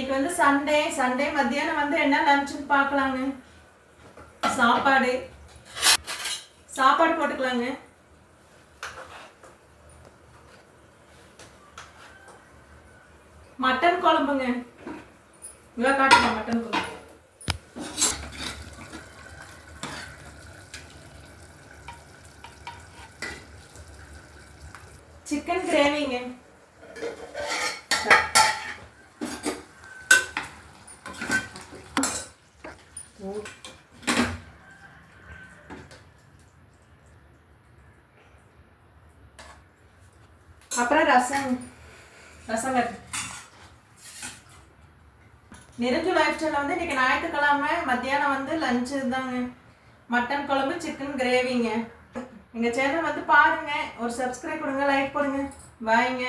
இன்னைக்கு வந்து சண்டே மத்தியானம் வந்து என்ன லஞ்சுன்னு பார்க்கலாங்க. சாப்பாடு போட்டுக்கலாங்க. மட்டன் குழம்புங்க. இவ்வளோ காட்டுங்க மட்டன் குழம்பு. சிக்கன் கிரேவிங்க. அப்புறம் ரசம் கட்டு. நிறைஞ்சு லைஃப் ஸ்டைலில் வந்து இன்னைக்கு ஞாயிற்றுக்கிழமை மத்தியானம் வந்து லஞ்சு தாங்க. மட்டன் குழம்பு சிக்கன் கிரேவிங்க. எங்கள் சேனல் வந்து பாருங்க, ஒரு சப்ஸ்கிரைப் கொடுங்க, லைக் பண்ணுங்க. பாய்ங்க.